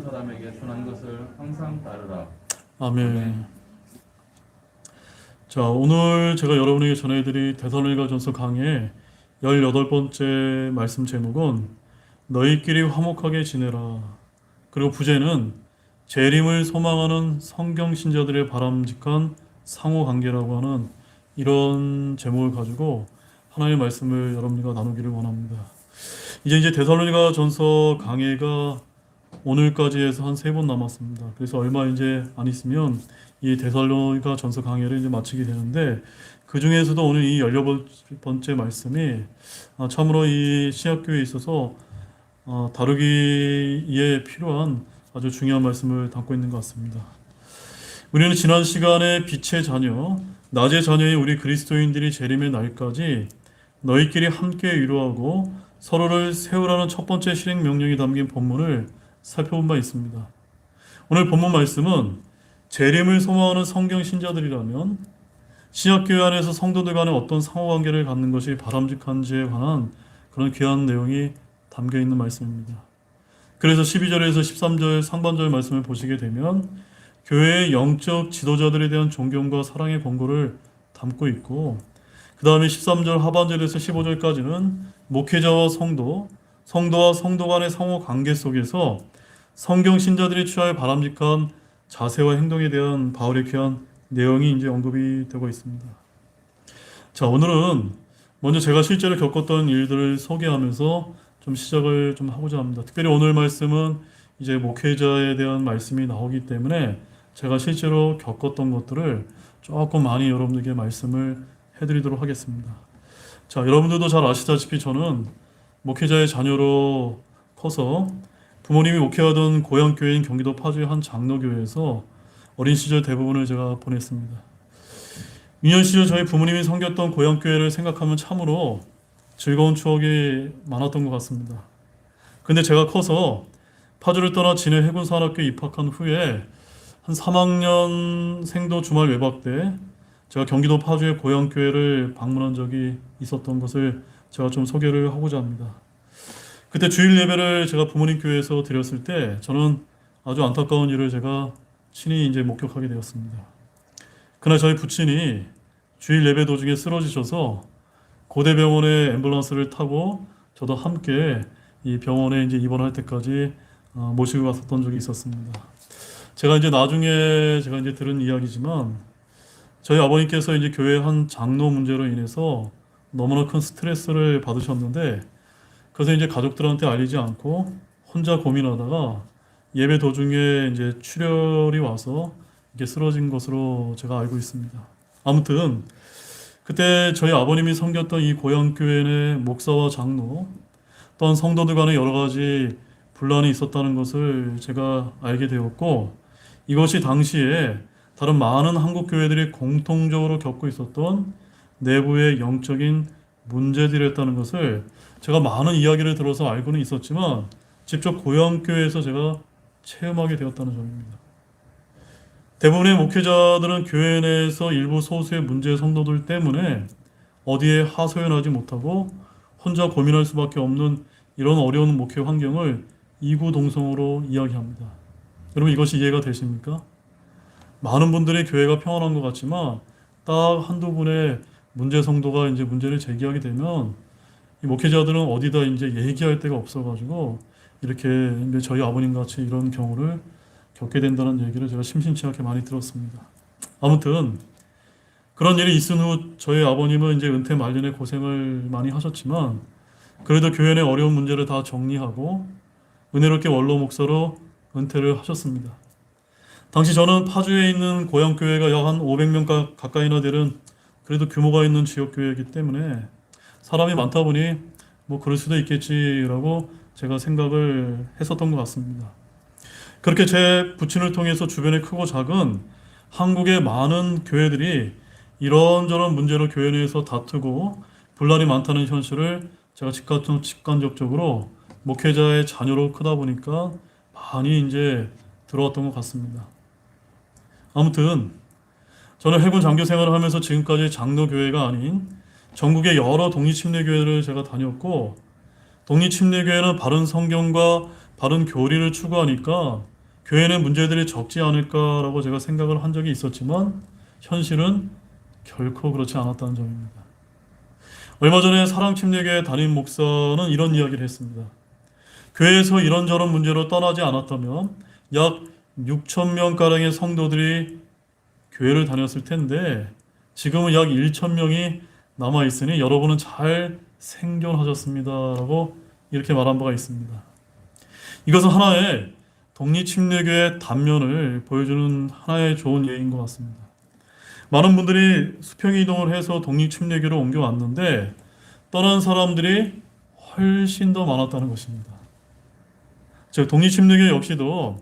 사람에게 선한 것을 항상 따르라. 아멘. 자, 오늘 제가 여러분에게 전해드릴 데살로니가전서 강의 18번째 말씀 제목은 너희끼리 화목하게 지내라. 그리고 부제는 재림을 소망하는 성경 신자들의 바람직한 상호관계라고 하는 이런 제목을 가지고 하나님의 말씀을 여러분과 나누기를 원합니다. 이제 데살로니가전서 강해가 오늘까지 해서 한 3번 남았습니다. 그래서 얼마 이제 안 있으면 이 데살로니가전서 강해를 이제 마치게 되는데, 그 중에서도 오늘 이 18번째 말씀이 참으로 이 신약교회에 있어서 다루기에 필요한 아주 중요한 말씀을 담고 있는 것 같습니다. 우리는 지난 시간에 빛의 자녀, 낮의 자녀인 우리 그리스도인들이 재림의 날까지 너희끼리 함께 위로하고 서로를 세우라는 첫 번째 실행 명령이 담긴 본문을 살펴본 바 있습니다. 오늘 본문 말씀은 재림을 소망하는 성경 신자들이라면 신약교회 안에서 성도들 간의 어떤 상호관계를 갖는 것이 바람직한지에 관한 그런 귀한 내용이 담겨 있는 말씀입니다. 그래서 12절에서 13절 상반절 말씀을 보시게 되면 교회의 영적 지도자들에 대한 존경과 사랑의 권고를 담고 있고, 그 다음에 13절 하반절에서 15절까지는 목회자와 성도와 성도 간의 상호 관계 속에서 성경 신자들이 취할 바람직한 자세와 행동에 대한 바울의 귀한 내용이 이제 언급이 되고 있습니다. 자, 오늘은 먼저 제가 실제로 겪었던 일들을 소개하면서 좀 시작을 좀 하고자 합니다. 특별히 오늘 말씀은 이제 목회자에 대한 말씀이 나오기 때문에 제가 실제로 겪었던 것들을 조금 많이 여러분들에게 말씀을 해드리도록 하겠습니다. 자, 여러분들도 잘 아시다시피 저는 목회자의 자녀로 커서 부모님이 목회하던 고향교회인 경기도 파주의 한 장로교회에서 어린 시절 대부분을 제가 보냈습니다. 유년 시절 저희 부모님이 섬겼던 고향교회를 생각하면 참으로 즐거운 추억이 많았던 것 같습니다. 근데 제가 커서 파주를 떠나 진해 해군사관학교에 입학한 후에 한 3학년 생도 주말 외박 때 제가 경기도 파주의 고향교회를 방문한 적이 있었던 것을 제가 좀 소개를 하고자 합니다. 그때 주일 예배를 제가 부모님 교회에서 드렸을 때 저는 아주 안타까운 일을 제가 친히 이제 목격하게 되었습니다. 그날 저희 부친이 주일 예배 도중에 쓰러지셔서 고대병원에 앰뷸런스를 타고 저도 함께 이 병원에 이제 입원할 때까지 모시고 갔었던 적이 있었습니다. 제가 이제 나중에 제가 이제 들은 이야기지만 저희 아버님께서 이제 교회 한 장로 문제로 인해서 너무나 큰 스트레스를 받으셨는데, 그래서 이제 가족들한테 알리지 않고 혼자 고민하다가 예배 도중에 이제 출혈이 와서 이게 쓰러진 것으로 제가 알고 있습니다. 아무튼 그때 저희 아버님이 섬겼던 이 고향교회 목사와 장로 또한 성도들 간에 여러 가지 분란이 있었다는 것을 제가 알게 되었고, 이것이 당시에 다른 많은 한국 교회들이 공통적으로 겪고 있었던 내부의 영적인 문제들이었다는 것을 제가 많은 이야기를 들어서 알고는 있었지만 직접 고향교회에서 제가 체험하게 되었다는 점입니다. 대부분의 목회자들은 교회 내에서 일부 소수의 문제 성도들 때문에 어디에 하소연하지 못하고 혼자 고민할 수밖에 없는 이런 어려운 목회 환경을 이구동성으로 이야기합니다. 여러분, 이것이 이해가 되십니까? 많은 분들이 교회가 평안한 것 같지만 딱 한두 분의 문제 성도가 이제 문제를 제기하게 되면 이 목회자들은 어디다 이제 얘기할 데가 없어가지고 이렇게 이제 저희 아버님 같이 이런 경우를 겪게 된다는 얘기를 제가 심심치 않게 많이 들었습니다. 아무튼 그런 일이 있은 후 저희 아버님은 이제 은퇴 말년에 고생을 많이 하셨지만 그래도 교회 내 어려운 문제를 다 정리하고 은혜롭게 원로 목사로 은퇴를 하셨습니다. 당시 저는 파주에 있는 고향교회가 약 한 500명 가까이나 되는 그래도 규모가 있는 지역교회이기 때문에 사람이 많다 보니 뭐 그럴 수도 있겠지라고 제가 생각을 했었던 것 같습니다. 그렇게 제 부친을 통해서 주변의 크고 작은 한국의 많은 교회들이 이런저런 문제로 교회 내에서 다투고 분란이 많다는 현실을 제가 직간접적으로 목회자의 자녀로 크다 보니까 많이 이제 들어왔던 것 같습니다. 아무튼 저는 해군 장교 생활을 하면서 지금까지 장로교회가 아닌 전국의 여러 독립침례교회를 제가 다녔고, 독립침례교회는 바른 성경과 바른 교리를 추구하니까 교회는 문제들이 적지 않을까라고 제가 생각을 한 적이 있었지만 현실은 결코 그렇지 않았다는 점입니다. 얼마 전에 사랑침례교회 담임 목사는 이런 이야기를 했습니다. 교회에서 이런저런 문제로 떠나지 않았다면 약 6천 명가량의 성도들이 교회를 다녔을 텐데 지금은 약 1천 명이 남아있으니 여러분은 잘 생존하셨습니다. 라고 이렇게 말한 바가 있습니다. 이것은 하나의 독립침례교의 단면을 보여주는 하나의 좋은 예인 것 같습니다. 많은 분들이 수평 이동을 해서 독립침례교로 옮겨왔는데 떠난 사람들이 훨씬 더 많았다는 것입니다. 즉 독립침례교 역시도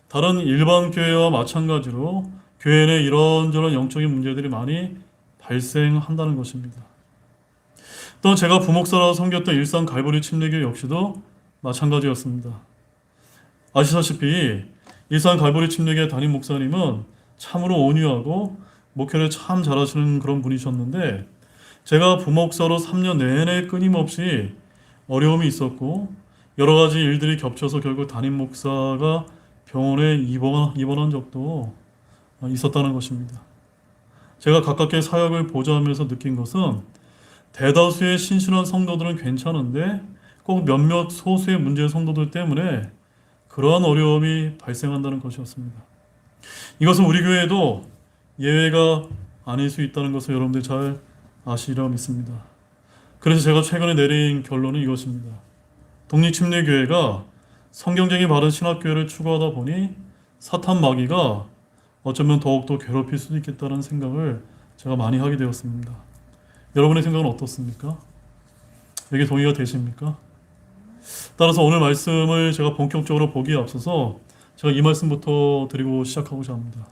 다른 일반 교회와 마찬가지로 교회 내 이런저런 영적인 문제들이 많이 발생한다는 것입니다. 또 제가 부목사로 섬겼던 일산 갈보리 침례교 역시도 마찬가지였습니다. 아시다시피 일산 갈보리 침례교 담임 목사님은 참으로 온유하고 목회를 참 잘하시는 그런 분이셨는데 제가 부목사로 3년 내내 끊임없이 어려움이 있었고 여러 가지 일들이 겹쳐서 결국 담임 목사가 병원에 입원한 적도 있었다는 것입니다. 제가 가깝게 사역을 보좌하면서 느낀 것은 대다수의 신실한 성도들은 괜찮은데 꼭 몇몇 소수의 문제 성도들 때문에 그러한 어려움이 발생한다는 것이었습니다. 이것은 우리 교회에도 예외가 아닐 수 있다는 것을 여러분들 잘 아시리라 믿습니다. 그래서 제가 최근에 내린 결론은 이것입니다. 독립침례교회가 성경적인 바른 신학교회를 추구하다 보니 사탄 마귀가 어쩌면 더욱더 괴롭힐 수도 있겠다는 생각을 제가 많이 하게 되었습니다. 여러분의 생각은 어떻습니까? 여기 동의가 되십니까? 따라서 오늘 말씀을 제가 본격적으로 보기에 앞서서 제가 이 말씀부터 드리고 시작하고자 합니다.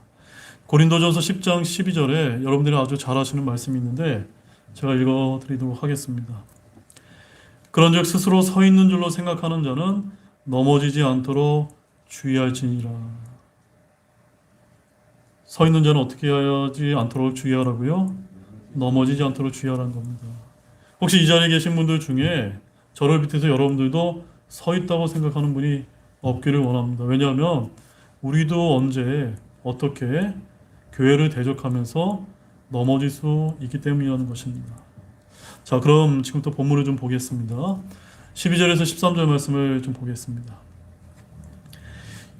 고린도전서 10장 12절에 여러분들이 아주 잘 아시는 말씀이 있는데 제가 읽어드리도록 하겠습니다. 그런즉 스스로 서 있는 줄로 생각하는 자는 넘어지지 않도록 주의할지니라. 서 있는 자는 어떻게 하지 않도록 주의하라고요? 넘어지지 않도록 주의하라는 겁니다. 혹시 이 자리에 계신 분들 중에 저를 비롯해서 여러분들도 서 있다고 생각하는 분이 없기를 원합니다. 왜냐하면 우리도 언제 어떻게 교회를 대적하면서 넘어질 수 있기 때문이라는 것입니다. 자, 그럼 지금부터 본문을 좀 보겠습니다. 12절에서 13절 말씀을 좀 보겠습니다.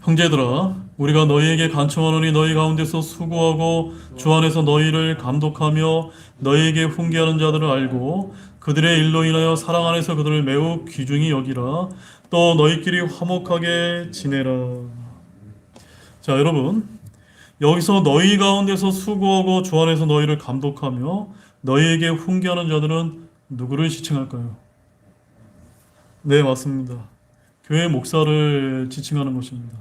형제들아, 우리가 너희에게 간청하노니 너희 가운데서 수고하고 주 안에서 너희를 감독하며 너희에게 훈계하는 자들을 알고 그들의 일로 인하여 사랑 안에서 그들을 매우 귀중히 여기라. 또 너희끼리 화목하게 지내라. 자, 여러분, 여기서 너희 가운데서 수고하고 주 안에서 너희를 감독하며 너희에게 훈계하는 자들은 누구를 지칭할까요? 네, 맞습니다. 교회 목사를 지칭하는 것입니다.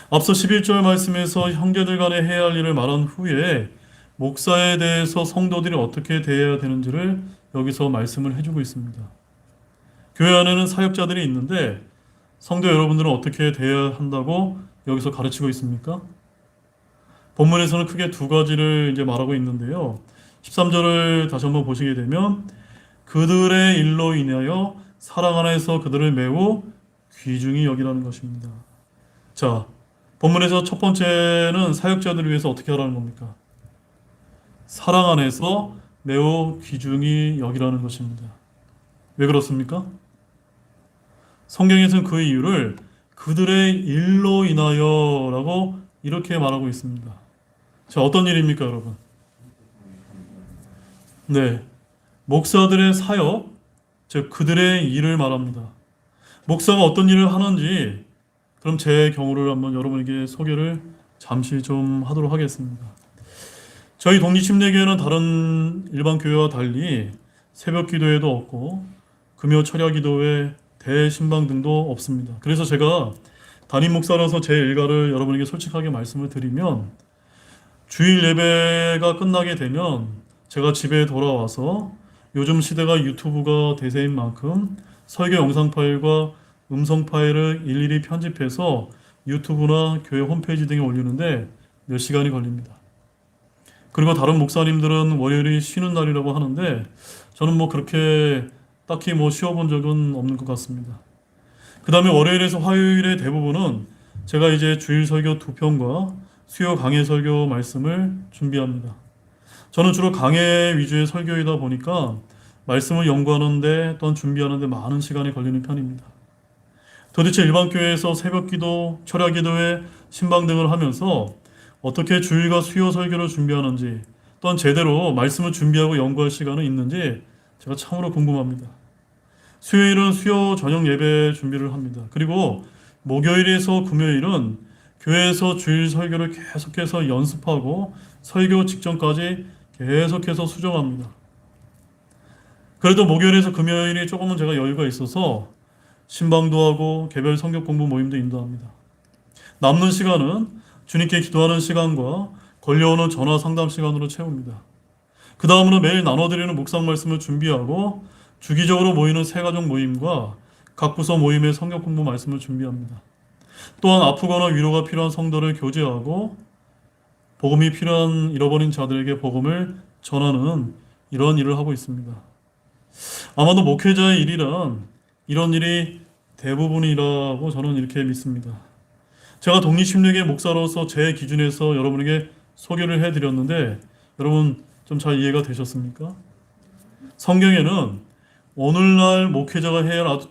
앞서 11절 말씀에서 형제들 간에 해야 할 일을 말한 후에 목사에 대해서 성도들이 어떻게 대해야 되는지를 여기서 말씀을 해주고 있습니다. 교회 안에는 사역자들이 있는데 성도 여러분들은 어떻게 대해야 한다고 여기서 가르치고 있습니까? 본문에서는 크게 두 가지를 이제 말하고 있는데요. 13절을 다시 한번 보시게 되면 그들의 일로 인하여 사랑 안에서 그들을 매우 귀중히 여기라는 것입니다. 자, 본문에서 첫 번째는 사역자들을 위해서 어떻게 하라는 겁니까? 사랑 안에서 매우 귀중히 여기라는 것입니다. 왜 그렇습니까? 성경에서는 그 이유를 그들의 일로 인하여 라고 이렇게 말하고 있습니다. 자, 어떤 일입니까, 여러분? 네, 목사들의 사역, 즉 그들의 일을 말합니다. 목사가 어떤 일을 하는지 그럼 제 경우를 한번 여러분에게 소개를 잠시 좀 하도록 하겠습니다. 저희 독립침례교회는 다른 일반 교회와 달리 새벽 기도회도 없고 금요 철야 기도회, 대신방 등도 없습니다. 그래서 제가 담임 목사라서 제 일가를 여러분에게 솔직하게 말씀을 드리면 주일 예배가 끝나게 되면 제가 집에 돌아와서 요즘 시대가 유튜브가 대세인 만큼 설교 영상 파일과 음성 파일을 일일이 편집해서 유튜브나 교회 홈페이지 등에 올리는데 몇 시간이 걸립니다. 그리고 다른 목사님들은 월요일이 쉬는 날이라고 하는데 저는 뭐 그렇게 딱히 뭐 쉬어본 적은 없는 것 같습니다. 그 다음에 월요일에서 화요일의 대부분은 제가 이제 주일 설교 2편과 수요 강해 설교 말씀을 준비합니다. 저는 주로 강해 위주의 설교이다 보니까 말씀을 연구하는데 또한 준비하는데 많은 시간이 걸리는 편입니다. 도대체 일반 교회에서 새벽 기도, 철야 기도회, 신방 등을 하면서 어떻게 주일과 수요 설교를 준비하는지 또한 제대로 말씀을 준비하고 연구할 시간은 있는지 제가 참으로 궁금합니다. 수요일은 수요 저녁 예배 준비를 합니다. 그리고 목요일에서 금요일은 교회에서 주일 설교를 계속해서 연습하고 설교 직전까지 계속해서 수정합니다. 그래도 목요일에서 금요일이 조금은 제가 여유가 있어서 신방도 하고 개별 성경 공부 모임도 인도합니다. 남는 시간은 주님께 기도하는 시간과 걸려오는 전화 상담 시간으로 채웁니다. 그 다음으로 매일 나눠드리는 묵상 말씀을 준비하고 주기적으로 모이는 새가족 모임과 각 부서 모임의 성경 공부 말씀을 준비합니다. 또한 아프거나 위로가 필요한 성도를 교제하고 복음이 필요한 잃어버린 자들에게 복음을 전하는 이런 일을 하고 있습니다. 아마도 목회자의 일이란 이런 일이 대부분이라고 저는 이렇게 믿습니다. 제가 독립심리계 목사로서 제 기준에서 여러분에게 소개를 해드렸는데 여러분 좀 잘 이해가 되셨습니까? 성경에는 오늘날 목회자가 해야 할 아주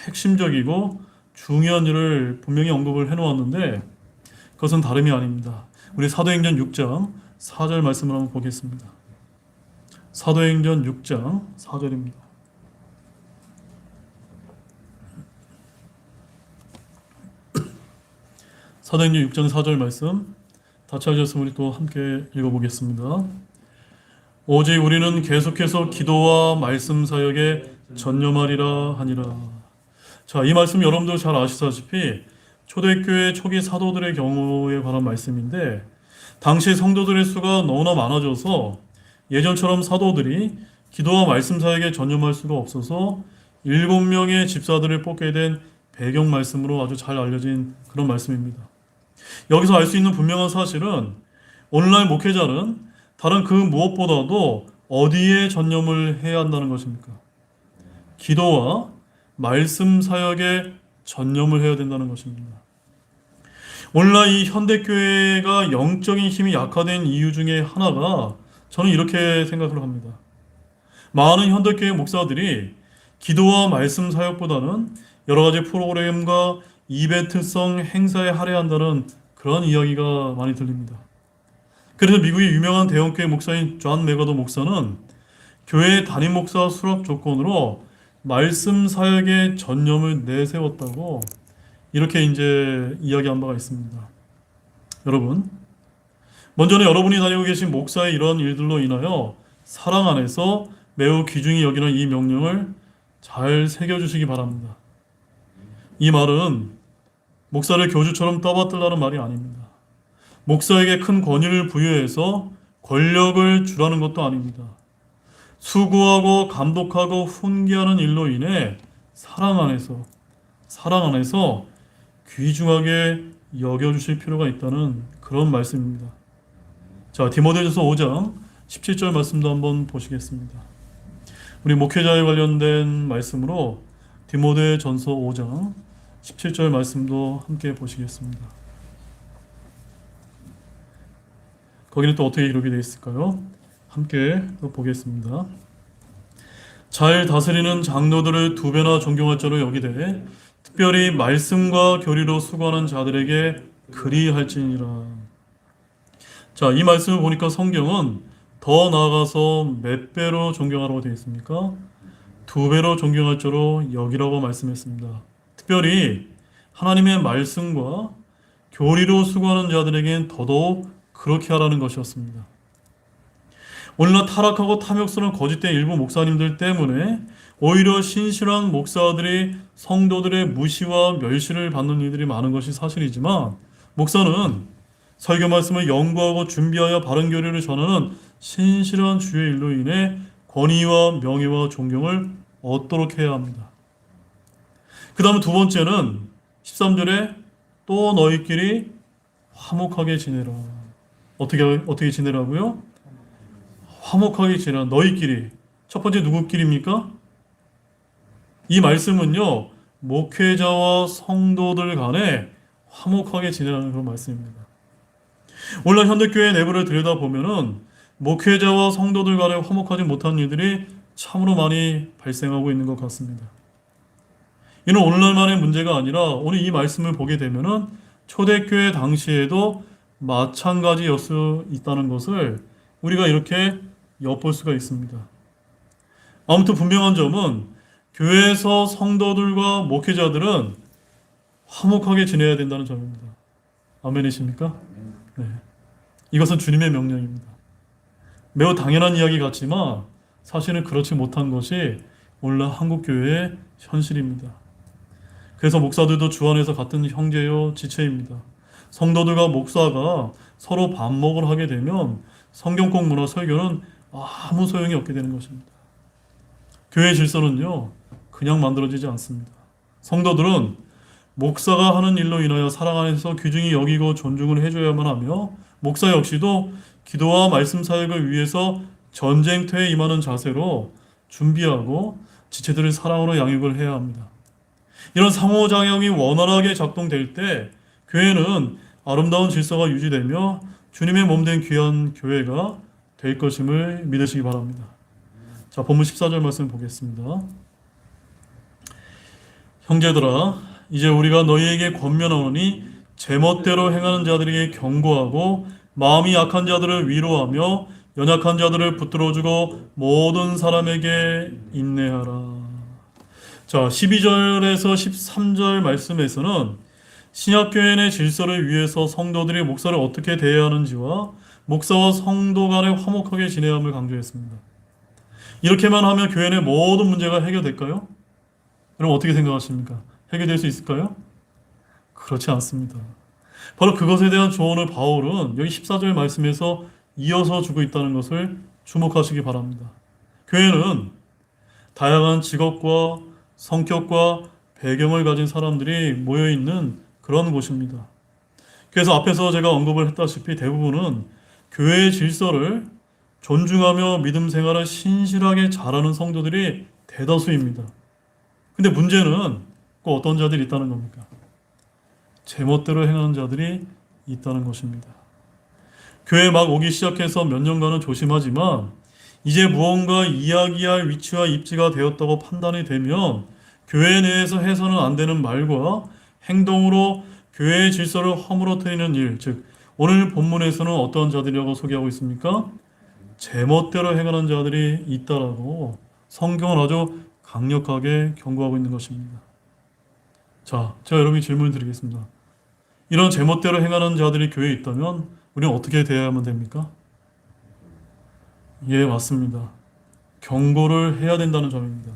핵심적이고 중요한 일을 분명히 언급을 해놓았는데 그것은 다름이 아닙니다. 우리 사도행전 6장 4절 말씀을 한번 보겠습니다. 사도행전 6장 4절입니다. 사도행전 6장 4절 말씀 다 찾으셨으면 우리 또 함께 읽어보겠습니다. 오직 우리는 계속해서 기도와 말씀 사역에 전념하리라 하니라. 자, 이 말씀 여러분들 잘 아시다시피 초대교회 초기 사도들의 경우에 관한 말씀인데 당시 성도들의 수가 너무나 많아져서 예전처럼 사도들이 기도와 말씀 사역에 전념할 수가 없어서 7명의 집사들을 뽑게 된 배경 말씀으로 아주 잘 알려진 그런 말씀입니다. 여기서 알 수 있는 분명한 사실은 오늘날 목회자는 다른 그 무엇보다도 어디에 전념을 해야 한다는 것입니까? 기도와 말씀 사역에 전념을 해야 된다는 것입니다. 오늘날 이 현대교회가 영적인 힘이 약화된 이유 중에 하나가 저는 이렇게 생각을 합니다. 많은 현대교회 목사들이 기도와 말씀 사역보다는 여러 가지 프로그램과 이벤트성 행사에 할애한다는 그런 이야기가 많이 들립니다. 그래서 미국의 유명한 대형교회 목사인 존 메가더 목사는 교회 담임 목사 수락 조건으로 말씀 사역에 전념을 내세웠다고 이렇게 이제 이야기한 바가 있습니다. 여러분, 먼저는 여러분이 다니고 계신 목사의 이런 일들로 인하여 사랑 안에서 매우 귀중히 여기는 이 명령을 잘 새겨주시기 바랍니다. 이 말은 목사를 교주처럼 떠받들라는 말이 아닙니다. 목사에게 큰 권위를 부여해서 권력을 주라는 것도 아닙니다. 수고하고 감독하고 훈계하는 일로 인해 사랑 안에서 귀중하게 여겨주실 필요가 있다는 그런 말씀입니다. 자, 디모데전서 5장 17절 말씀도 한번 보시겠습니다. 우리 목회자에 관련된 말씀으로 디모데전서 5장 17절 말씀도 함께 보시겠습니다. 거기는 또 어떻게 기록이 되어 있을까요? 함께 또 보겠습니다. 잘 다스리는 장로들을 2배나 존경할 자로 여기되 특별히 말씀과 교리로 수고하는 자들에게 그리할지니라. 자, 이 말씀을 보니까 성경은 더 나아가서 몇 배로 존경하라고 되어 있습니까? 2배로 존경할 자로 여기라고 말씀했습니다. 특별히 하나님의 말씀과 교리로 수고하는 자들에겐 더더욱 그렇게 하라는 것이었습니다. 오늘날 타락하고 탐욕스러운 거짓된 일부 목사님들 때문에 오히려 신실한 목사들이 성도들의 무시와 멸시를 받는 일들이 많은 것이 사실이지만 목사는 설교 말씀을 연구하고 준비하여 바른 교리를 전하는 신실한 주의 일로 인해 권위와 명예와 존경을 얻도록 해야 합니다. 그 다음 두 번째는 13절에 또 너희끼리 화목하게 지내라. 어떻게 지내라고요? 화목하게 지내라. 너희끼리. 첫 번째 누구끼리입니까? 이 말씀은요, 목회자와 성도들 간에 화목하게 지내라는 그런 말씀입니다. 오늘날 현대교회 내부를 들여다보면은 목회자와 성도들 간에 화목하지 못한 일들이 참으로 많이 발생하고 있는 것 같습니다. 이는 오늘날만의 문제가 아니라 오늘 이 말씀을 보게 되면은 초대교회 당시에도 마찬가지였을 수 있다는 것을 우리가 이렇게 엿볼 수가 있습니다. 아무튼 분명한 점은 교회에서 성도들과 목회자들은 화목하게 지내야 된다는 점입니다. 아멘이십니까? 네. 이것은 주님의 명령입니다. 매우 당연한 이야기 같지만 사실은 그렇지 못한 것이 오늘날 한국교회의 현실입니다. 그래서 목사들도 주 안에서 같은 형제요 지체입니다. 성도들과 목사가 서로 반목을 하게 되면 성경 공부나 설교는 아무 소용이 없게 되는 것입니다. 교회 질서는요 그냥 만들어지지 않습니다. 성도들은 목사가 하는 일로 인하여 사랑 안에서 귀중히 여기고 존중을 해줘야만 하며 목사 역시도 기도와 말씀 사역을 위해서 전쟁터에 임하는 자세로 준비하고 지체들을 사랑으로 양육을 해야 합니다. 이런 상호작용이 원활하게 작동될 때 교회는 아름다운 질서가 유지되며 주님의 몸된 귀한 교회가 될 것임을 믿으시기 바랍니다. 자, 본문 14절 말씀 보겠습니다. 형제들아 이제 우리가 너희에게 권면하노니 제멋대로 행하는 자들에게 경고하고 마음이 약한 자들을 위로하며 연약한 자들을 붙들어주고 모든 사람에게 인내하라. 자, 12절에서 13절 말씀에서는 신약교회 내 질서를 위해서 성도들이 목사를 어떻게 대해야 하는지와 목사와 성도 간에 화목하게 지내야 함을 강조했습니다. 이렇게만 하면 교회 내 모든 문제가 해결될까요? 여러분 어떻게 생각하십니까? 해결될 수 있을까요? 그렇지 않습니다. 바로 그것에 대한 조언을 바울은 여기 14절 말씀에서 이어서 주고 있다는 것을 주목하시기 바랍니다. 교회는 다양한 직업과 성격과 배경을 가진 사람들이 모여있는 그런 곳입니다. 그래서 앞에서 제가 언급을 했다시피 대부분은 교회의 질서를 존중하며 믿음 생활을 신실하게 잘하는 성도들이 대다수입니다. 근데 문제는 꼭 어떤 자들이 있다는 겁니까? 제멋대로 행하는 자들이 있다는 것입니다. 교회 막 오기 시작해서 몇 년간은 조심하지만 이제 무언가 이야기할 위치와 입지가 되었다고 판단이 되면 교회 내에서 해서는 안 되는 말과 행동으로 교회의 질서를 허물어뜨리는 일, 즉 오늘 본문에서는 어떠한 자들이라고 소개하고 있습니까? 제멋대로 행하는 자들이 있다라고 성경은 아주 강력하게 경고하고 있는 것입니다. 자, 제가 여러분께 질문을 드리겠습니다. 이런 제멋대로 행하는 자들이 교회에 있다면 우리는 어떻게 대해야만 됩니까? 예, 맞습니다. 경고를 해야 된다는 점입니다.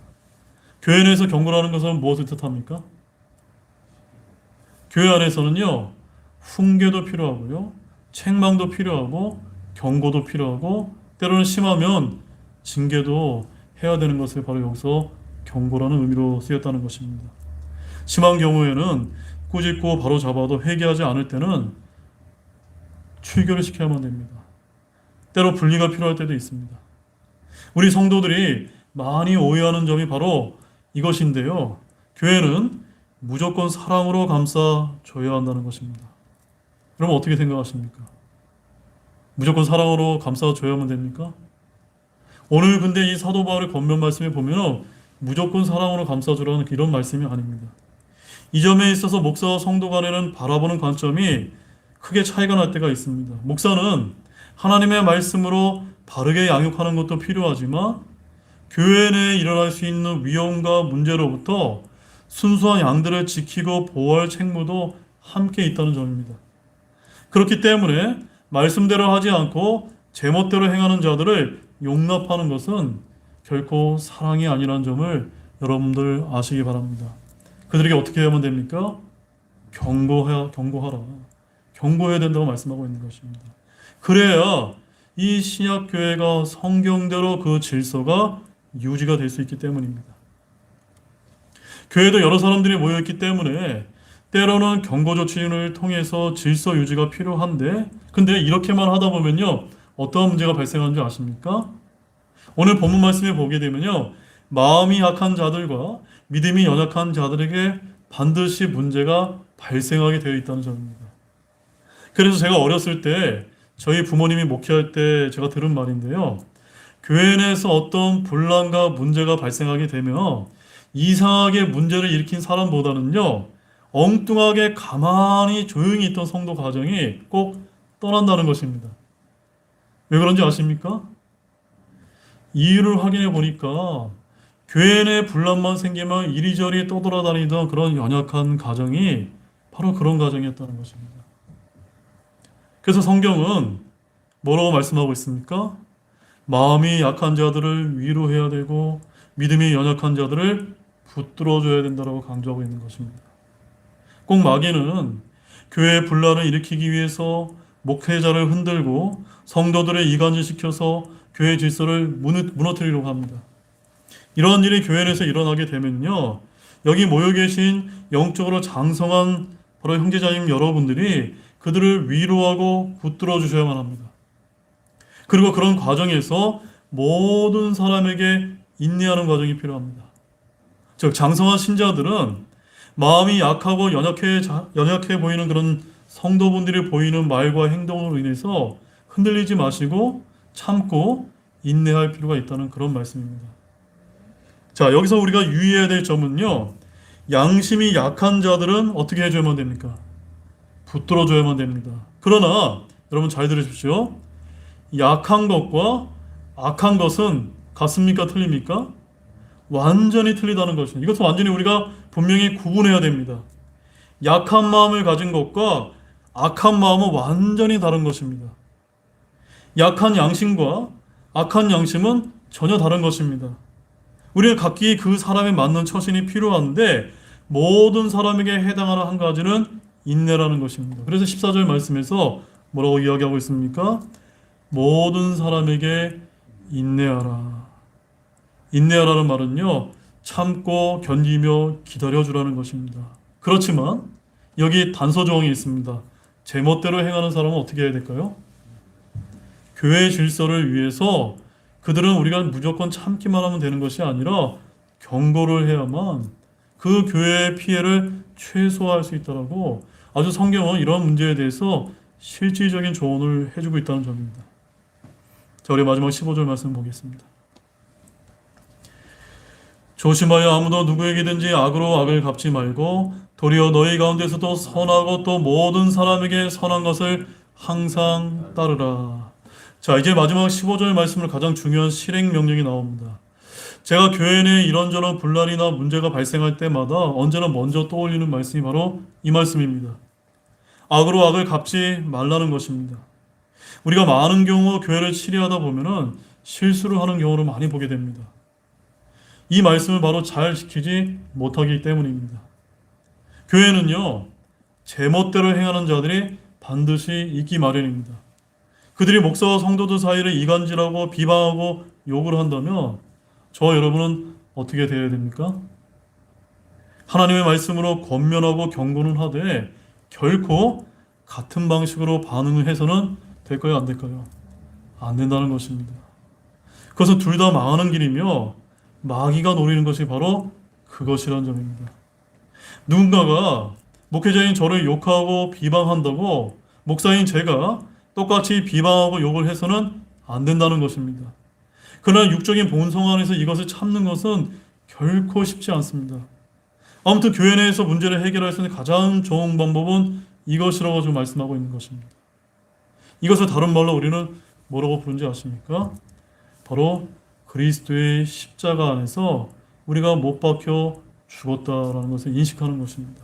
교회 내에서 경고라는 것은 무엇을 뜻합니까? 교회 안에서는요, 훈계도 필요하고요, 책망도 필요하고, 경고도 필요하고, 때로는 심하면 징계도 해야 되는 것을 바로 여기서 경고라는 의미로 쓰였다는 것입니다. 심한 경우에는 꾸짖고 바로 잡아도 회개하지 않을 때는 출교를 시켜야만 됩니다. 때로 분리가 필요할 때도 있습니다. 우리 성도들이 많이 오해하는 점이 바로 이것인데요. 교회는 무조건 사랑으로 감싸줘야 한다는 것입니다. 여러분 어떻게 생각하십니까? 무조건 사랑으로 감싸줘야만 됩니까? 오늘 근데 이 사도 바울의 권면 말씀에 보면 무조건 사랑으로 감싸주라는 이런 말씀이 아닙니다. 이 점에 있어서 목사와 성도 간에는 바라보는 관점이 크게 차이가 날 때가 있습니다. 목사는 하나님의 말씀으로 바르게 양육하는 것도 필요하지만 교회 내에 일어날 수 있는 위험과 문제로부터 순수한 양들을 지키고 보호할 책무도 함께 있다는 점입니다. 그렇기 때문에 말씀대로 하지 않고 제멋대로 행하는 자들을 용납하는 것은 결코 사랑이 아니라는 점을 여러분들 아시기 바랍니다. 그들에게 어떻게 해야만 됩니까? 경고하라. 경고해야 된다고 말씀하고 있는 것입니다. 그래야 이 신약교회가 성경대로 그 질서가 유지가 될 수 있기 때문입니다. 교회도 여러 사람들이 모여있기 때문에 때로는 경고 조치를 통해서 질서 유지가 필요한데 근데 이렇게만 하다 보면요 어떠한 문제가 발생하는 줄 아십니까? 오늘 본문 말씀에 보게 되면요 마음이 약한 자들과 믿음이 연약한 자들에게 반드시 문제가 발생하게 되어 있다는 점입니다. 그래서 제가 어렸을 때 저희 부모님이 목회할 때 제가 들은 말인데요. 교회 내에서 어떤 분란과 문제가 발생하게 되면 이상하게 문제를 일으킨 사람보다는요, 엉뚱하게 가만히 조용히 있던 성도 가정이 꼭 떠난다는 것입니다. 왜 그런지 아십니까? 이유를 확인해 보니까 교회 내 분란만 생기면 이리저리 떠돌아다니던 그런 연약한 가정이 바로 그런 가정이었다는 것입니다. 그래서 성경은 뭐라고 말씀하고 있습니까? 마음이 약한 자들을 위로해야 되고 믿음이 연약한 자들을 붙들어줘야 된다고 강조하고 있는 것입니다. 꼭 마귀는 교회의 분란을 일으키기 위해서 목회자를 흔들고 성도들을 이간질시켜서 교회 질서를 무너뜨리려고 합니다. 이러한 일이 교회 내에서 일어나게 되면요, 여기 모여 계신 영적으로 장성한 바로 형제자님 여러분들이 그들을 위로하고 붙들어 주셔야만 합니다. 그리고 그런 과정에서 모든 사람에게 인내하는 과정이 필요합니다. 즉 장성한 신자들은 마음이 약하고 연약해 보이는 그런 성도분들이 보이는 말과 행동으로 인해서 흔들리지 마시고 참고 인내할 필요가 있다는 그런 말씀입니다. 자, 여기서 우리가 유의해야 될 점은요, 양심이 약한 자들은 어떻게 해줘야만 됩니까? 붙들어줘야만 됩니다. 그러나 여러분 잘 들으십시오. 약한 것과 악한 것은 같습니까? 틀립니까? 완전히 틀리다는 것입니다. 이것은 완전히 우리가 분명히 구분해야 됩니다. 약한 마음을 가진 것과 악한 마음은 완전히 다른 것입니다. 약한 양심과 악한 양심은 전혀 다른 것입니다. 우리는 각기 그 사람에 맞는 처신이 필요한데 모든 사람에게 해당하는 한 가지는 인내라는 것입니다. 그래서 14절 말씀에서 뭐라고 이야기하고 있습니까? 모든 사람에게 인내하라. 인내하라는 말은요, 참고 견디며 기다려주라는 것입니다. 그렇지만 여기 단서 조항이 있습니다. 제멋대로 행하는 사람은 어떻게 해야 될까요? 교회 질서를 위해서 그들은 우리가 무조건 참기만 하면 되는 것이 아니라 경고를 해야만 그 교회의 피해를 최소화할 수 있다라고 아주 성경은 이러한 문제에 대해서 실질적인 조언을 해주고 있다는 점입니다. 자, 우리 마지막 15절 말씀 보겠습니다. 조심하여 아무도 누구에게든지 악으로 악을 갚지 말고 도리어 너희 가운데서도 선하고 또 모든 사람에게 선한 것을 항상 따르라. 자, 이제 마지막 15절 말씀을 가장 중요한 실행 명령이 나옵니다. 제가 교회 내에 이런저런 분란이나 문제가 발생할 때마다 언제나 먼저 떠올리는 말씀이 바로 이 말씀입니다. 악으로 악을 갚지 말라는 것입니다. 우리가 많은 경우 교회를 치리하다 보면은 실수를 하는 경우를 많이 보게 됩니다. 이 말씀을 바로 잘 지키지 못하기 때문입니다. 교회는요, 제멋대로 행하는 자들이 반드시 있기 마련입니다. 그들이 목사와 성도들 사이를 이간질하고 비방하고 욕을 한다면 저와 여러분은 어떻게 되어야 됩니까? 하나님의 말씀으로 권면하고 경고는 하되 결코 같은 방식으로 반응을 해서는 될까요? 안 될까요? 안 된다는 것입니다. 그것은 둘 다 망하는 길이며 마귀가 노리는 것이 바로 그것이라는 점입니다. 누군가가 목회자인 저를 욕하고 비방한다고 목사인 제가 똑같이 비방하고 욕을 해서는 안 된다는 것입니다. 그러나 육적인 본성 안에서 이것을 참는 것은 결코 쉽지 않습니다. 아무튼 교회 내에서 문제를 해결할 수 있는 가장 좋은 방법은 이것이라고 좀 말씀하고 있는 것입니다. 이것을 다른 말로 우리는 뭐라고 부른지 아십니까? 바로 그리스도의 십자가 안에서 우리가 못 박혀 죽었다라는 것을 인식하는 것입니다.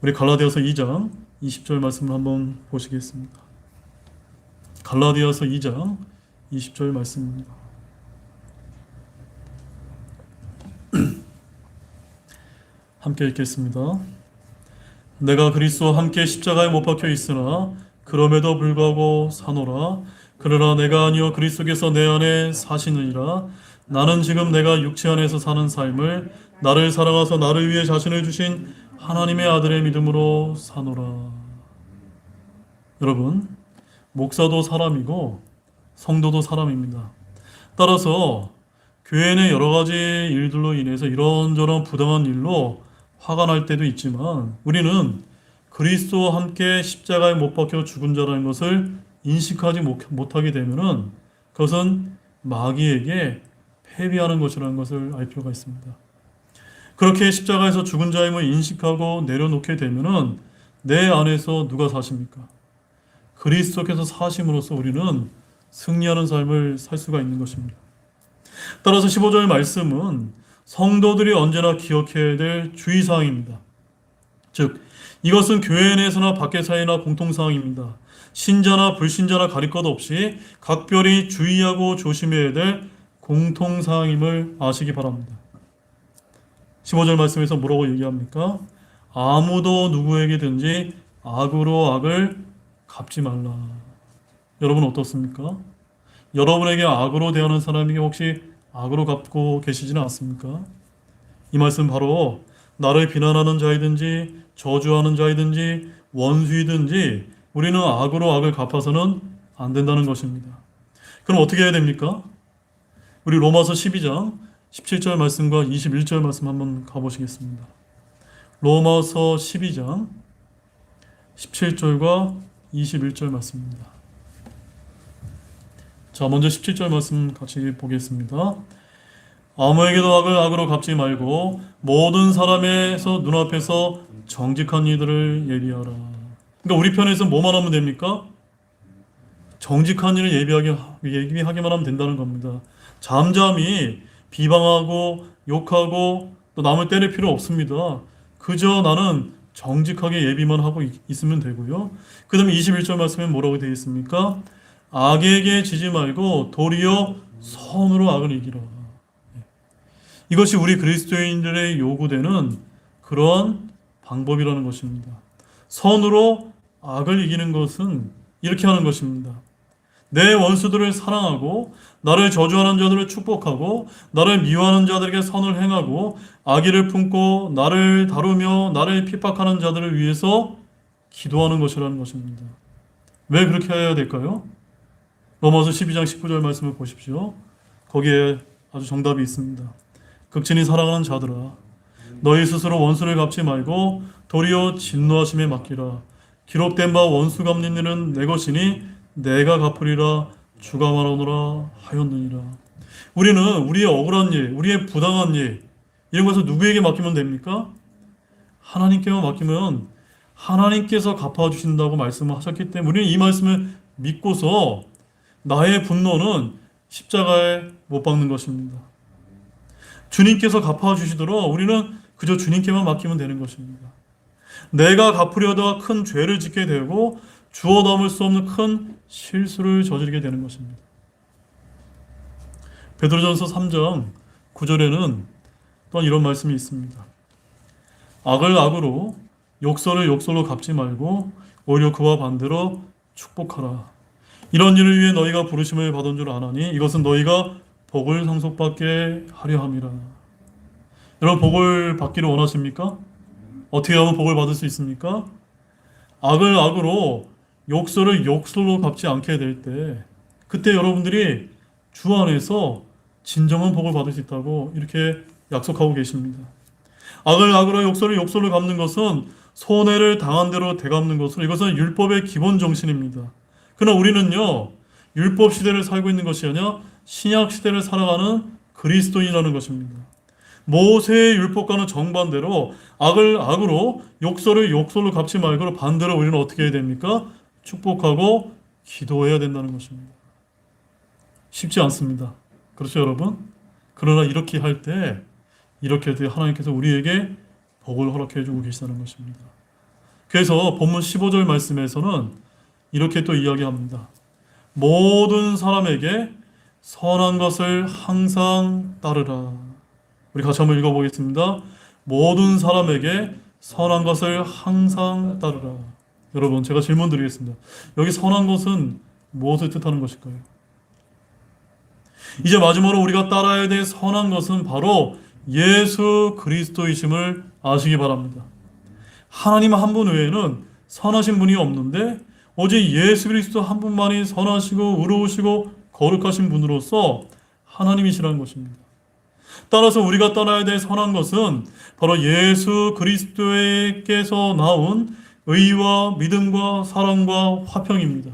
우리 갈라디아서 2장 20절 말씀을 한번 보시겠습니다. 갈라디아서 2장 20절 말씀입니다. 함께 읽겠습니다. 내가 그리스도와 함께 십자가에 못 박혀 있으나 그럼에도 불구하고 사노라. 그러나 내가 아니요 그리스도께서 내 안에 사시느니라. 나는 지금 내가 육체 안에서 사는 삶을 나를 사랑하사 나를 위해 자신을 주신 하나님의 아들의 믿음으로 사노라. 여러분, 목사도 사람이고 성도도 사람입니다. 따라서 교회 내 여러 가지 일들로 인해서 이런저런 부당한 일로 화가 날 때도 있지만 우리는 그리스도와 함께 십자가에 못 박혀 죽은 자라는 것을 인식하지 못하게 되면은 그것은 마귀에게 패배하는 것이라는 것을 알 필요가 있습니다. 그렇게 십자가에서 죽은 자임을 인식하고 내려놓게 되면은 내 안에서 누가 사십니까? 그리스도께서 사심으로써 우리는 승리하는 삶을 살 수가 있는 것입니다. 따라서 15절 말씀은 성도들이 언제나 기억해야 될 주의사항입니다. 즉, 이것은 교회 내에서나 밖의 사이나 공통사항입니다. 신자나 불신자나 가릴 것 없이 각별히 주의하고 조심해야 될 공통사항임을 아시기 바랍니다. 15절 말씀에서 뭐라고 얘기합니까? 아무도 누구에게든지 악으로 악을 갚지 말라. 여러분 어떻습니까? 여러분에게 악으로 대하는 사람에게 혹시 악으로 갚고 계시지는 않습니까? 이 말씀 바로 나를 비난하는 자이든지 저주하는 자이든지 원수이든지 우리는 악으로 악을 갚아서는 안 된다는 것입니다. 그럼 어떻게 해야 됩니까? 우리 로마서 12장 17절 말씀과 21절 말씀 한번 가보시겠습니다. 로마서 12장 17절과 21절 말씀입니다. 자, 먼저 17절 말씀 같이 보겠습니다. 아무에게도 악을 악으로 갚지 말고 모든 사람에서 눈앞에서 정직한 이들을 예비하라. 그러니까 우리 편에서 뭐만 하면 됩니까? 정직한 일을 예비하기만 하면 된다는 겁니다. 잠잠히 비방하고 욕하고 또 남을 때릴 필요 없습니다. 그저 나는 정직하게 예비만 하고 있으면 되고요. 그 다음에 21절 말씀에 뭐라고 되어 있습니까? 악에게 지지 말고 도리어 선으로 악을 이기라. 이것이 우리 그리스도인들의 요구되는 그런 방법이라는 것입니다. 선으로 악을 이기는 것은 이렇게 하는 것입니다. 내 원수들을 사랑하고 나를 저주하는 자들을 축복하고 나를 미워하는 자들에게 선을 행하고 악의를 품고 나를 다루며 나를 핍박하는 자들을 위해서 기도하는 것이라는 것입니다. 왜 그렇게 해야 될까요? 로마서 12장 19절 말씀을 보십시오. 거기에 아주 정답이 있습니다. 극진히 사랑하는 자들아, 너희 스스로 원수를 갚지 말고 도리어 진노하심에 맡기라. 기록된 바 원수 갚는 일은 내 것이니 내가 갚으리라 주가 말하노라 하였느니라. 우리는 우리의 억울한 일, 우리의 부당한 일 이런 것을 누구에게 맡기면 됩니까? 하나님께만 맡기면 하나님께서 갚아주신다고 말씀을 하셨기 때문에 우리는 이 말씀을 믿고서 나의 분노는 십자가에 못 박는 것입니다. 주님께서 갚아주시도록 우리는 그저 주님께만 맡기면 되는 것입니다. 내가 갚으려다가 큰 죄를 짓게 되고 주워 담을 수 없는 큰 실수를 저지르게 되는 것입니다. 베드로전서 3장 9절에는 또한 이런 말씀이 있습니다. 악을 악으로 욕설을 욕설로 갚지 말고 오히려 그와 반대로 축복하라. 이런 일을 위해 너희가 부르심을 받은 줄 아나니 이것은 너희가 복을 상속받게 하려 함이라. 여러분 복을 받기를 원하십니까? 어떻게 하면 복을 받을 수 있습니까? 악을 악으로 욕설을 욕설로 갚지 않게 될 때 그때 여러분들이 주 안에서 진정한 복을 받을 수 있다고 이렇게 약속하고 계십니다. 악을 악으로 욕설을 욕설로 갚는 것은 손해를 당한 대로 되갚는 것으로 이것은 율법의 기본 정신입니다. 그러나 우리는요 율법 시대를 살고 있는 것이 아니라 신약 시대를 살아가는 그리스도인이라는 것입니다. 모세의 율법과는 정반대로 악을 악으로 욕설을 욕설로 갚지 말고 반대로 우리는 어떻게 해야 됩니까? 축복하고 기도해야 된다는 것입니다. 쉽지 않습니다. 그렇죠 여러분? 그러나 이렇게 할 때 하나님께서 우리에게 복을 허락해 주고 계시다는 것입니다. 그래서 본문 15절 말씀에서는 이렇게 또 이야기합니다. 모든 사람에게 선한 것을 항상 따르라. 우리 같이 한번 읽어보겠습니다. 모든 사람에게 선한 것을 항상 따르라. 여러분 제가 질문 드리겠습니다. 여기 선한 것은 무엇을 뜻하는 것일까요? 이제 마지막으로 우리가 따라야 될 선한 것은 바로 예수 그리스도이심을 아시기 바랍니다. 하나님 한 분 외에는 선하신 분이 없는데 오직 예수 그리스도 한 분만이 선하시고 의로우시고 거룩하신 분으로서 하나님이시라는 것입니다. 따라서 우리가 따라야 될 선한 것은 바로 예수 그리스도께서 나온 의와 믿음과 사랑과 화평입니다.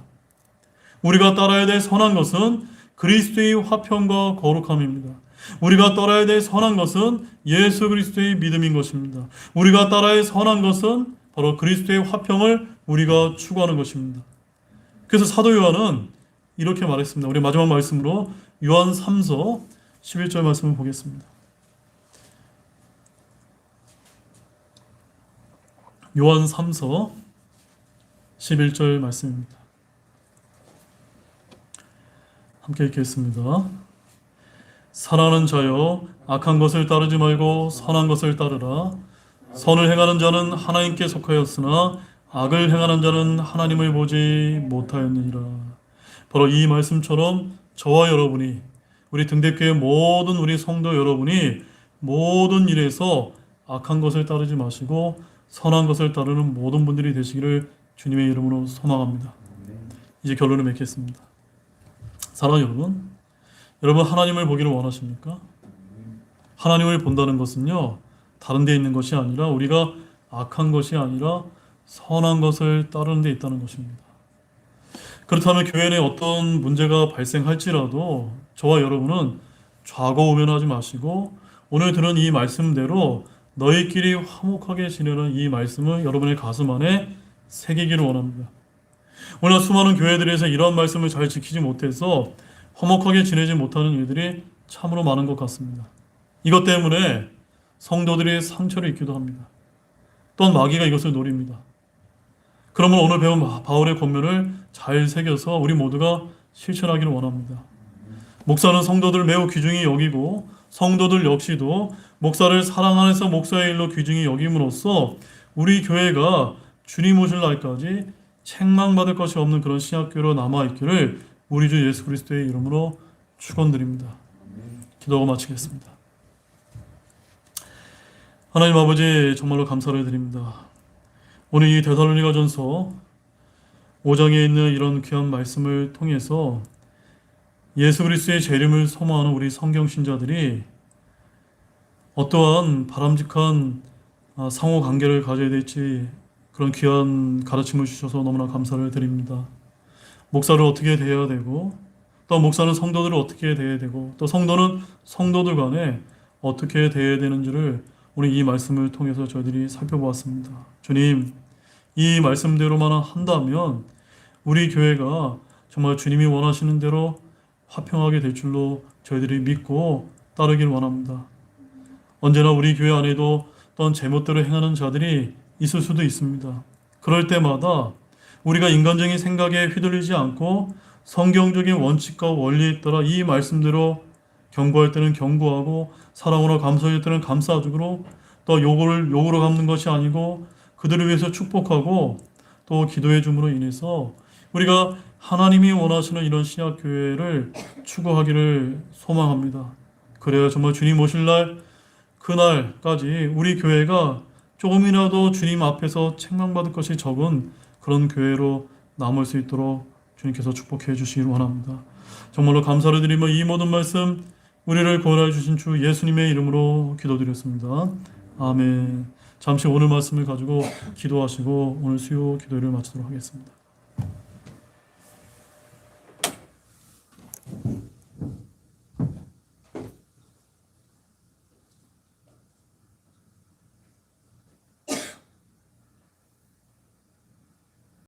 우리가 따라야 될 선한 것은 그리스도의 화평과 거룩함입니다. 우리가 따라야 될 선한 것은 예수 그리스도의 믿음인 것입니다. 우리가 따라야 할 선한 것은 바로 그리스도의 화평을 우리가 추구하는 것입니다. 그래서 사도 요한은 이렇게 말했습니다. 우리 마지막 말씀으로 요한 3서 11절 말씀을 보겠습니다. 요한 3서 11절 말씀입니다. 함께 읽겠습니다. 사랑하는 자여, 악한 것을 따르지 말고 선한 것을 따르라. 선을 행하는 자는 하나님께 속하였으나 악을 행하는 자는 하나님을 보지 못하였느니라. 바로 이 말씀처럼 저와 여러분이, 우리 등대교회 모든 우리 성도 여러분이 모든 일에서 악한 것을 따르지 마시고 선한 것을 따르는 모든 분들이 되시기를 주님의 이름으로 소망합니다. 이제 결론을 맺겠습니다. 사랑하는 여러분, 여러분 하나님을 보기를 원하십니까? 하나님을 본다는 것은요, 다른 데 있는 것이 아니라 우리가 악한 것이 아니라 선한 것을 따르는 데 있다는 것입니다. 그렇다면 교회 내 어떤 문제가 발생할지라도 저와 여러분은 좌고우면하지 마시고 오늘 들은 이 말씀대로 너희끼리 화목하게 지내는 이 말씀을 여러분의 가슴 안에 새기기를 원합니다. 오늘 수많은 교회들에서 이러한 말씀을 잘 지키지 못해서 화목하게 지내지 못하는 일들이 참으로 많은 것 같습니다. 이것 때문에 성도들이 상처를 입기도 합니다. 또한 마귀가 이것을 노립니다. 그러면 오늘 배운 바울의 권면을 잘 새겨서 우리 모두가 실천하기를 원합니다. 목사는 성도들을 매우 귀중히 여기고 성도들 역시도 목사를 사랑 안에서 목사의 일로 귀중히 여김으로써 우리 교회가 주님 오실 날까지 책망받을 것이 없는 그런 신약교회로 남아있기를 우리 주 예수 그리스도의 이름으로 축원드립니다. 기도하고 마치겠습니다. 하나님 아버지, 정말로 감사를 드립니다. 오늘 이 데살로니가전서 5장에 있는 이런 귀한 말씀을 통해서 예수 그리스도의 재림을 소망하는 우리 성경신자들이 어떠한 바람직한 상호 관계를 가져야 될지 그런 귀한 가르침을 주셔서 너무나 감사를 드립니다. 목사를 어떻게 대해야 되고 또 목사는 성도들을 어떻게 대해야 되고 또 성도는 성도들 간에 어떻게 대해야 되는지를 오늘 이 말씀을 통해서 저희들이 살펴보았습니다. 주님, 이 말씀대로만 한다면 우리 교회가 정말 주님이 원하시는 대로 화평하게 될 줄로 저희들이 믿고 따르길 원합니다. 언제나 우리 교회 안에도 어떤 제멋대로 행하는 자들이 있을 수도 있습니다. 그럴 때마다 우리가 인간적인 생각에 휘둘리지 않고 성경적인 원칙과 원리에 따라 이 말씀대로 경고할 때는 경고하고 사랑으로 감사할 때는 감사적으로 또 욕으로 갚는 것이 아니고 그들을 위해서 축복하고 또 기도해 줌으로 인해서 우리가 하나님이 원하시는 이런 신약교회를 추구하기를 소망합니다. 그래야 정말 주님 오실 날 그날까지 우리 교회가 조금이라도 주님 앞에서 책망받을 것이 적은 그런 교회로 남을 수 있도록 주님께서 축복해 주시길 원합니다. 정말로 감사를 드리며 이 모든 말씀 우리를 구원하여 주신 주 예수님의 이름으로 기도드렸습니다. 아멘. 잠시 오늘 말씀을 가지고 기도하시고 오늘 수요 기도를 마치도록 하겠습니다.